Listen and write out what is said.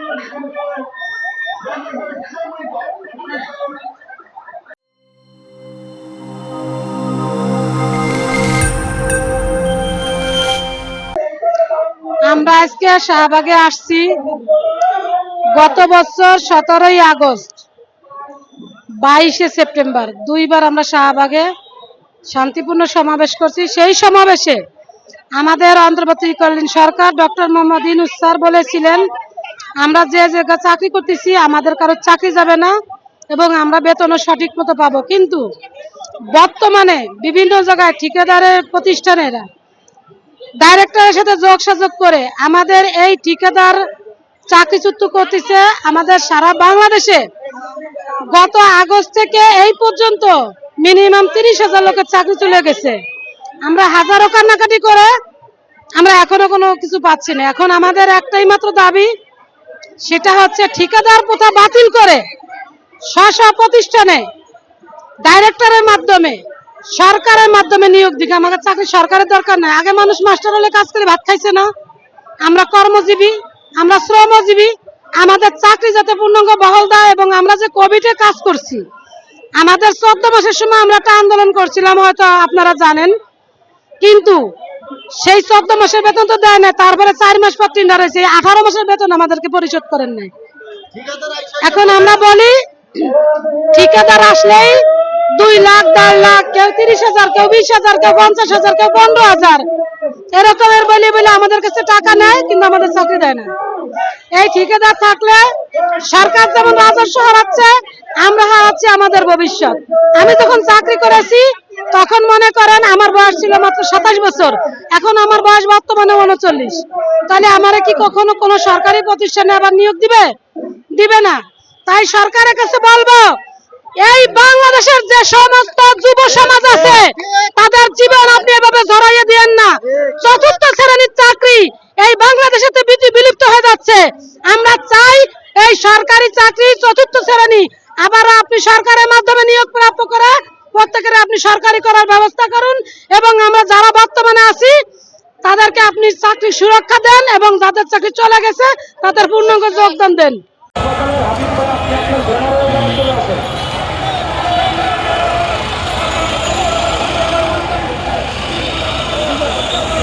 আমরা আজকে শাহবাগে আসছি গত বছর 17ই আগস্ট, 22শে সেপ্টেম্বর দুইবার আমরা শাহবাগে শান্তিপূর্ণ সমাবেশ করছি। সেই সমাবেশে আমাদের অন্তর্বর্তীকালীন সরকার ডক্টর মোহাম্মদ ইউনূস স্যার বলেছিলেন, আমরা যে জায়গায় চাকরি করতেছি আমাদের কারো চাকরি যাবে না এবং আমরা বেতনও সঠিক মতো পাবো। কিন্তু বর্তমানে বিভিন্ন জায়গায় ঠিকাদারের প্রতিষ্ঠানেরা ডাইরেক্টরের সাথে যোগসাযোগ করে আমাদের এই ঠিকাদার চাকরিচ্যুত করতেছে। আমাদের সারা বাংলাদেশে গত আগস্ট থেকে এই পর্যন্ত মিনিমাম 30,000 লোকের চাকরি চলে গেছে। আমরা হাজারো কান্নাকাটি করে আমরা এখনো কোনো কিছু পাচ্ছি না। এখন আমাদের একটাই মাত্র দাবি, সেটা হচ্ছে ঠিকাদার প্রথা বাতিল করে স্ব প্রতিষ্ঠানে ডাইরেক্টরের মাধ্যমে সরকারের মাধ্যমে নিয়োগ দিকে। আমাদের চাকরি সরকারের দরকার নাই। আগে মানুষ মাস্টার হলে কাজ করে ভাত খাইছে না? আমরা কর্মজীবী, আমরা শ্রমজীবী, আমাদের চাকরি যাতে পূর্ণাঙ্গ বহাল দেয়। এবং আমরা যে কোভিডে কাজ করছি, আমাদের 14 মাসের সময় আমরা একটা আন্দোলন করছিলাম, হয়তো আপনারা জানেন, কিন্তু সেই 14 মাসের বেতন তো দেয় না। তারপরে 4 মাস পর টেন্ডার হয়েছে, 18 মাসের বেতন আমাদেরকে পরিশোধ করেন নাই। এখন আমরা বলি ঠিকাদার আসলেই 2 লাখ 4 লাখ, কেউ 30,000, কেউ 20,000, কেউ 50,000, কেউ 15,000 এরকমের বলে বলে আমাদের কাছে টাকা নেয়, কিন্তু আমাদের চাকরি দেয় না। এই ঠিকাদার থাকলে সরকার যেমন রাজস্ব হারাচ্ছে, আমরা হারাচ্ছি আমাদের ভবিষ্যৎ। আমি যখন চাকরি করেছি তখন মনে করেন আমার বয়স ছিল মাত্র 27 বছর, এখন আমার বয়স বর্তমানে 39। তাহলে আমারে কি কখনো কোনো সরকারি প্রতিষ্ঠানে আবার নিয়োগ দিবে না? তাই সরকারের কাছে বলবো, এই বাংলাদেশের যে সমস্ত যুব সমাজ আছে তাদের জীবন আপনি এভাবে জড়াইয়ে দিয়েন না। 4র্থ শ্রেণীর চাকরি এই বাংলাদেশে বিলুপ্ত হয়ে যাচ্ছে। আমরা চাই এই সরকারি চাকরি 4র্থ শ্রেণী আবার আপনি সরকারের মাধ্যমে নিয়োগ প্রাপ্ত করে প্রত্যেকের আপনি সরকারি করার ব্যবস্থা করুন। এবং আমরা যারা বর্তমানে আছি তাদেরকে আপনি চাকরি সুরক্ষা দেন এবং যাদের চাকরি চলে গেছে তাদের পূর্ণাঙ্গ যোগদান দেন।